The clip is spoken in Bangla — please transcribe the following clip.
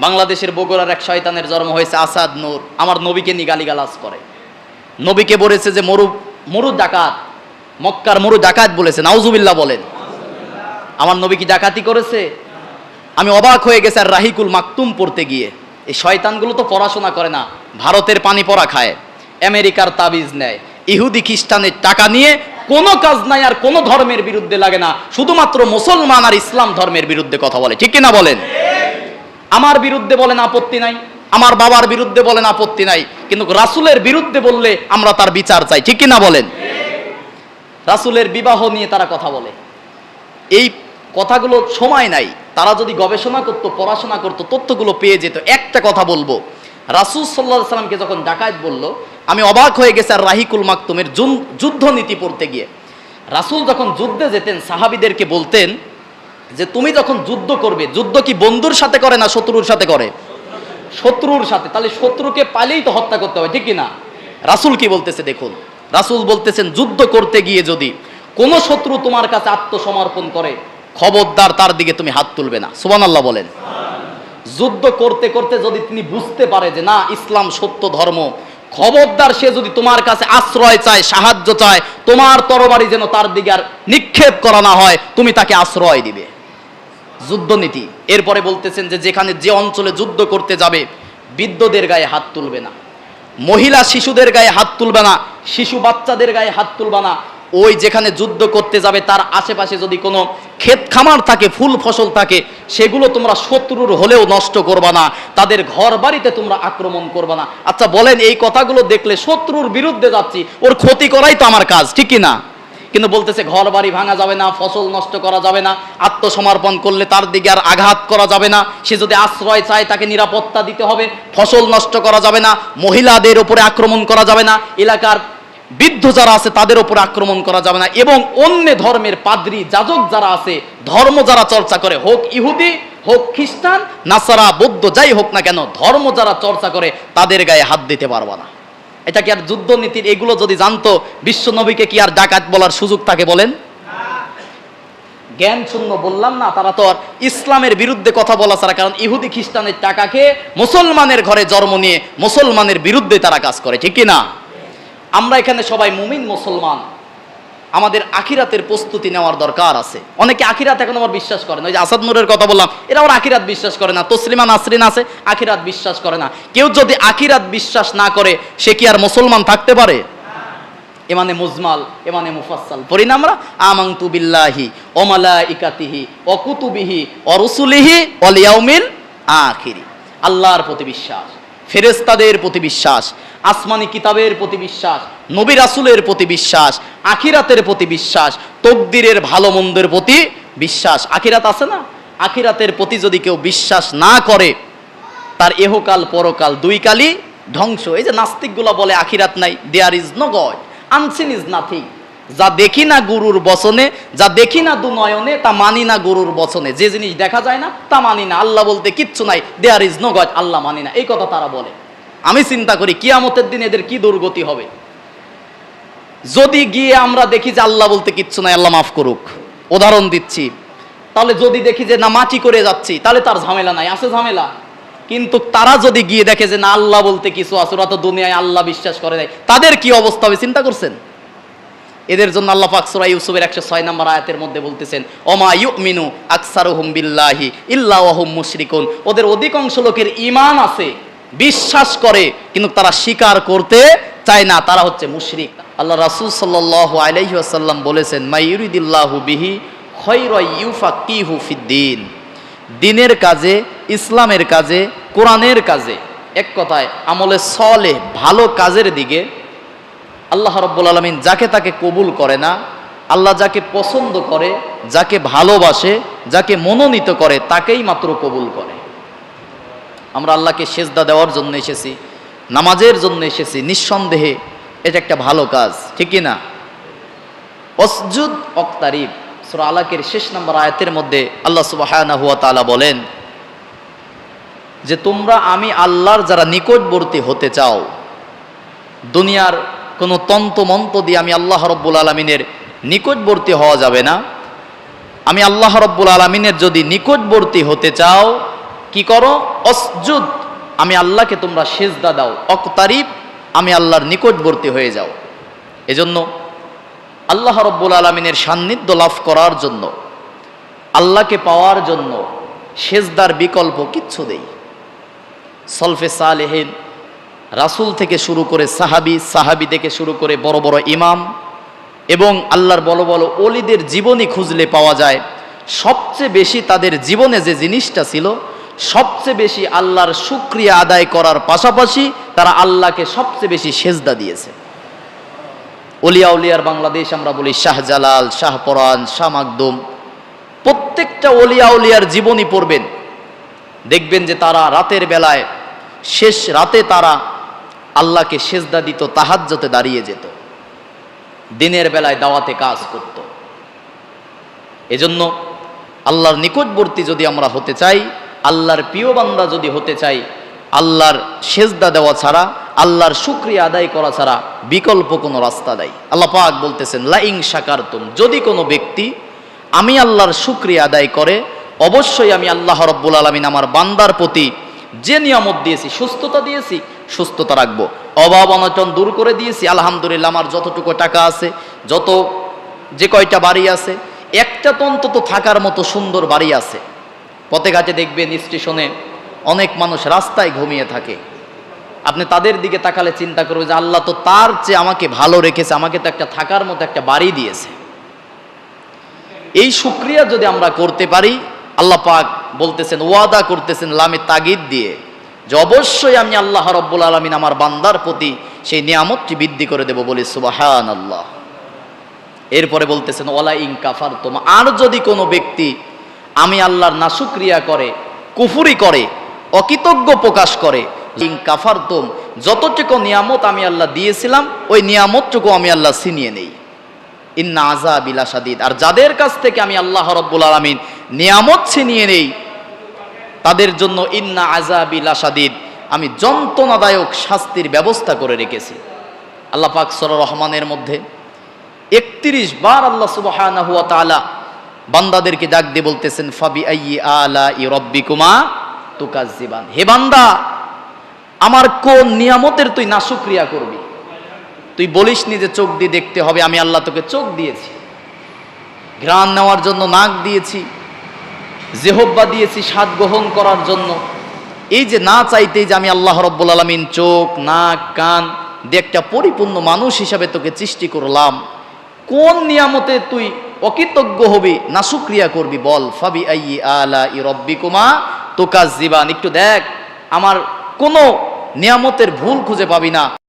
বাংলাদেশের বগুড়ার এক শয়তানের জন্ম হয়েছে আসাদ নূর। আমার নবীকে নিয়ে গালিগালাজ করে, নবীকে বলেছে যে মরু ডাকাত, মক্কার মরু ডাকাত বলেছে। নাউজুবিল্লাহ বলেন। আমার নবী কি ডাকাতি করেছে? আমি অবাক হয়ে গেছি আর রাহিকুল মাকতুম পড়তে গিয়ে। এই শয়তানগুলো তো পড়াশোনা করে না, ভারতের পানি পড়া খায়, আমেরিকার তাবিজ নেয়, ইহুদি খ্রিস্টানের টাকা নিয়ে কোনো কাজ নাই আর কোনো ধর্মের বিরুদ্ধে লাগে না, শুধুমাত্র মুসলমান আর ইসলাম ধর্মের বিরুদ্ধে কথা বলে। ঠিক কিনা বলেন? আমার বিরুদ্ধে বলেন আপত্তি নাই, আমার বাবার বিরুদ্ধে বলেন আপত্তি নাই, কিন্তু রাসূলের বিরুদ্ধে বললে আমরা তার বিচার চাই। ঠিক কিনা বলেন? রাসূলের বিবাহ নিয়ে তারা কথা বলে। এই কথাগুলো সময় নাই, তারা যদি গবেষণা করতো, পড়াশোনা করতো, তথ্যগুলো পেয়ে যেত। একটা কথা বলবো, রাসূল সাল্লাল্লাহু আলাইহি সাল্লামকে যখন ডাকাত বলল, আমি অবাক হয়ে গেছি আর রাহিকুল মাকতুমের যুদ্ধ নীতি পড়তে গিয়ে। রাসূল যখন যুদ্ধে যেতেন সাহাবীদেরকে বলতেন যে তুমি যখন যুদ্ধ করবে, যুদ্ধ কি বন্ধুর সাথে করে না শত্রুর সাথে করে? শত্রুর সাথে। তাহলে শত্রুকে পাইলেই তো হত্যা করতে হবে, ঠিক কিনা? রাসূল কি বলতেছে দেখুন, রাসূল বলতেছেন যুদ্ধ করতে গিয়ে যদি কোন শত্রু তোমার কাছে আত্মসমর্পণ করে, খবরদার তার দিকে তুমি হাত তুলবে না। সুবহানাল্লাহ বলেন। যুদ্ধ করতে করতে যদি তিনি বুঝতে পারে যে না ইসলাম সত্য ধর্ম, খবরদার সে যদি তোমার কাছে আশ্রয় চায়, সাহায্য চায়, তোমার তরবারি যেন তার দিকে আর নিক্ষেপ করা না হয়, তুমি তাকে আশ্রয় দিবে। যুদ্ধনীতি। এরপরে বলতেছেন যে যেখানে যে অঞ্চলে যুদ্ধ করতে যাবে, বৃদ্ধদের গায়ে হাত তুলবে না, মহিলা শিশুদের গায়ে হাত তুলবে না, শিশু বাচ্চাদের গায়ে হাত তুলবে না। ওই যেখানে যুদ্ধ করতে যাবে তার আশেপাশে যদি কোনো ক্ষেত খামার থাকে, ফুল ফসল থাকে, সেগুলো তোমরা শত্রুর হলেও নষ্ট করবা না, তাদের ঘর বাড়িতে তোমরা আক্রমণ করবা না। আচ্ছা বলেন, এই কথাগুলো দেখলে শত্রুর বিরুদ্ধে যাচ্ছি, ওর ক্ষতি করাই তো আমার কাজ, ঠিক কি না? কিন্তু বলতেছে ঘর বাড়ি ভাঙা যাবে না, ফসল নষ্ট করা যাবে না, আত্মসমর্পণ করলে তার দিকে আর আঘাত করা যাবে না, সে যদি আশ্রয় চায় তাকে নিরাপত্তা দিতে হবে, ফসল নষ্ট করা যাবে না, মহিলাদের উপরে আক্রমণ করা যাবে না, এলাকার বৃদ্ধ যারা আছে তাদের উপরে আক্রমণ করা যাবে না, এবং অন্য ধর্মের পাদ্রী যাজক যারা আছে, ধর্ম যারা চর্চা করে, হোক ইহুদি হোক খ্রিস্টান নাসারা বৌদ্ধ যাই হোক না কেন, ধর্ম যারা চর্চা করে তাদের গায়ে হাত দিতে পারবা না। এটা কি আর যুদ্ধনীতির? এগুলো যদি জানতো বিশ্ব নবীকে কি আর ডাকাত বলার সুযোগ থাকে বলেন? জ্ঞান শূন্য বললাম না, তারা তো আর ইসলামের বিরুদ্ধে কথা বলা ছাড়া, কারণ ইহুদি খ্রিস্টানের টাকাকে মুসলমানের ঘরে জন্ম নিয়ে মুসলমানের বিরুদ্ধে তারা কাজ করে, ঠিক কি না? আমরা এখানে সবাই মুমিন মুসলমান, আমাদের আখিরাতের প্রস্তুতি নেওয়ার দরকার আছে। অনেকে আখিরাত এখন আবার বিশ্বাস করে না। ওই যে আসাদ নূরের কথা বললাম, এরা আবার আখিরাত বিশ্বাস করে না। তসলিমা নাসরিন আছে, আখিরাত বিশ্বাস করে না। কেউ যদি আখিরাত বিশ্বাস না করে, সে কি আর মুসলমান থাকতে পারে? এমানে মুজমাল, এমানে মুফাসসাল পড়ি না আমরা, আমানতু বিল্লাহি ওয়া মালাইকাতিহি ওয়া কুতুবিহি ওয়া রুসুলিহি ওয়াল ইয়াউমিল আখির। আল্লাহর প্রতি বিশ্বাস, ফেরেশতাদের প্রতি বিশ্বাস, আসমানি কিতাবের প্রতি বিশ্বাস, নবী রাসূলের প্রতি বিশ্বাস, আখিরাতের প্রতি বিশ্বাস, তকদিরের ভালো মন্দের প্রতি বিশ্বাস। আখিরাত আছে না? আখিরাতের প্রতি যদি কেউ বিশ্বাস না করে, তার এহকাল পরকাল দুই কালই ধ্বংস। এই যে নাস্তিকগুলা বলে আখিরাত নাই, there is no God, unseen is nothing. যা দেখি না গুরুর বচনে, যা দেখি না দু নয়নে, তা মানি না গুরুর বচনে। যে জিনিস দেখা যায় না তা মানি না। আল্লাহ বলতে কিচ্ছু নাই, দেয়ার ইজ নো গড, আল্লাহ মানি না, এই কথা তারা বলে। আমি চিন্তা করি কিয়ামতের দিন এদের কি দুর্গতি হবে যদি গিয়ে আমরা দেখি যে আল্লাহ বলতে কিচ্ছু নাই, আল্লাহ মাফ করুক, উদাহরণ দিচ্ছি। তাহলে যদি দেখি যে না মাটি করে যাচ্ছি, তাহলে তার ঝামেলা নাই, আছে ঝামেলা। কিন্তু তারা যদি গিয়ে দেখে যে না আল্লাহ বলতে কিছু আছে, ওরা তো দুনিয়ায় আল্লাহ বিশ্বাস করে নাই, তাদের কি অবস্থা হবে চিন্তা করছেন? এদের জন্য আল্লাহ পাক সূরা ইউসুফের 106 নম্বর আয়াতের মধ্যে বলতেছেন, ওমা ইউমিনু আকসারুহুম বিল্লাহি ইল্লা ওয়া হুম মুশরিকুন। ওদের অধিকাংশ লোকের ঈমান আছে, বিশ্বাস করে, কিন্তু তারা স্বীকার করতে চায় না, তারা হচ্ছে মুশরিক। আল্লাহ রাসূল সাল্লাল্লাহু আলাইহি ওয়াসাল্লাম বলেছেন, মা ইউরিদিল্লাহু বিহি খায়রা ইউফাক্কিহু ফিদ্দীন। দ্বীনের কাজে, ইসলামের কাজে, কোরআনের কাজে, এক কথায় আমলে সলেহ ভালো কাজের দিকে আল্লাহ রাব্বুল আলামিন যাকে তাকে কবুল করে না। আল্লাহ যাকে পছন্দ করে, যাকে ভালোবাসে, যাকে মনোনীত করে, তাকেই মাত্র কবুল করে। আমরা আল্লাহকে সেজদা দেওয়ার জন্য এসেছি, নামাজের জন্য এসেছি, নিঃসন্দেহে এটা একটা ভালো কাজ, ঠিক কি না? ওয়াসজুদ ওয়াক্তারিব, সূরা আলাকের শেষ নম্বর আয়াতের মধ্যে আল্লাহ সুবহানাহু ওয়া তাআলা বলেন যে তোমরা আমি আল্লাহর যারা নিকটবর্তী হতে চাও, দুনিয়ার কোনো তন্ত্রমন্ত্র দিয়ে আমি আল্লাহ রাব্বুল আলামিনের নিকটবর্তী হওয়া যাবে না। আমি আল্লাহ রাব্বুল আলামিনের যদি নিকটবর্তী হতে চাও, কি করো? অসজুদ, আমি আল্লাহকে তোমরা সেজদা দাও। অকতারিব, আমি আল্লাহর নিকটবর্তী হয়ে যাও। এজন্য আল্লাহ রাব্বুল আলামিনের সান্নিধ্য লাভ করার জন্য, আল্লাহকে পাওয়ার জন্য সেজদার বিকল্প কিচ্ছু নেই। সলফে সালেহিন, রাসূল থেকে শুরু করে সাহাবী থেকে শুরু করে বড় বড় ইমাম এবং আল্লাহর বড় বড় ওলিদের জীবনী খুঁজলে পাওয়া যায়, সবচেয়ে বেশি তাদের জীবনে যে জিনিসটা ছিল, সবচেয়ে বেশি আল্লাহর শুকরিয়া আদায় করার পাশাপাশি তারা আল্লাহকে সবচেয়ে বেশি সেজদা দিয়েছে। ওলিয়া উলিয়ার বাংলাদেশ আমরা বলি শাহজালাল, শাহপরান, শাহ মাকদুম, প্রত্যেকটা ওলিয়া উলিয়ার জীবনী পড়বেন, দেখবেন যে তারা রাতের বেলায়, শেষ রাতে তারা আল্লাহকে সেজদা দিত, তাহাজ্জুদে দাঁড়িয়ে যেত, দিনের বেলায় দাওয়াতে কাজ করত। এজন্য আল্লাহর নিকটবর্তী যদি আমরা হতে চাই, আল্লাহর প্রিয় বান্দা যদি হতে চাই, আল্লাহর সেজদা দেওয়া ছাড়া, আল্লাহর শুকরিয়া আদায় করা ছাড়া বিকল্প কোনো রাস্তা নাই। আল্লাহ পাক বলতেছেন, লা ইন শাকারতুম, যদি কোনো ব্যক্তি আমি আল্লাহর শুকরিয়া আদায় করে, অবশ্যই আমি আল্লাহ রাব্বুল আলামিন আমার বান্দার প্রতি যে নিয়ামত দিয়েছি, সুস্থতা দিয়েছি, সুস্থতা রাখবো, অভাব অনটন দূর করে দিয়েছি, আলহামদুলিল্লাহ, আমার যতটুকু টাকা আছে, যে কয়টা বাড়ি আছে, একটা তো অন্তত থাকার মতো সুন্দর বাড়ি আছে। পথে ঘাটে দেখবেন, স্টেশনে অনেক মানুষ রাস্তায় ঘুমিয়ে থাকে, আপনি তাদের দিকে তাকালে চিন্তা করবে যে আল্লাহ তো তার চেয়ে আমাকে ভালো রেখেছে, আমাকে তো একটা থাকার মতো একটা বাড়ি দিয়েছে। এই শুকরিয়া যদি আমরা করতে পারি, আল্লাহ পাক বলতেছেন, ওয়াদা করতেছেন লামে তাগিদ দিয়ে, যে অবশ্যই আমি আল্লাহ রাব্বুল আলামিন আমার বান্দার প্রতি সেই নিয়ামতটি বৃদ্ধি করে দেব। বলি সুবহানাল্লাহ। এরপরে বলতেছেন, ওয়ালা ইন কাফারতুম, আর যদি কোনো ব্যক্তি আমি আল্লাহর নাশুকরিয়া করে, কুফরি করে, অকৃতজ্ঞ প্রকাশ করে, ইন কাফারতুম, যতটুকু নিয়ামত আমি আল্লাহ দিয়েছিলাম ওই নিয়ামতটুকু আমি আল্লাহ ছিনিয়ে নেই। ইন্না আযাবি লাশাদীদ, আর যাদের কাছ থেকে আমি আল্লাহ রাব্বুল আলামিন নিয়ামত ছিনিয়ে নেই, তাদের জন্য ইন্না আযাবি লাশাদীদ, আমি যন্ত্রণাদায়ক শাস্তির ব্যবস্থা করে রেখেছি। আল্লাহ পাক সূরা রহমানের মধ্যে 31 বার আল্লাহ সুবহানাহু ওয়া তাআলা বান্দাদেরকে ডাক দিয়ে বলতেছেন, ফাবি আইয়ি আলাই রাব্বিকুমা তুকাজ্জিবান, হে বান্দা, আমার কোন নিয়ামতের তুই নাশুকরিয়া করবি? তুই বলিস নি যে চোখ দিয়ে দেখতে হবে, আমি আল্লাহ তোকে চোখ দিয়েছি, ঘ্রাণ নেওয়ার জন্য নাক দিয়েছি, জিহ্বা দিয়েছি স্বাদ গ্রহণ করার জন্য। এই যে না চাইতেই যে আমি আল্লাহ রাব্বুল আলামিন চোখ, নাক, কান দিয়ে একটা পরিপূর্ণ মানুষ হিসাবে তোকে সৃষ্টি করলাম, কোন নিয়ামতে তুই অকৃতজ্ঞ হবি, নাশুকরিয়া করবি? বল, ফাবি আইয়ি আলাই রাব্বিকুমা তুকাজ্জিবান, একটু দেখ, আমার কোনো নিয়ামতের ভুল খুঁজে পাবি না।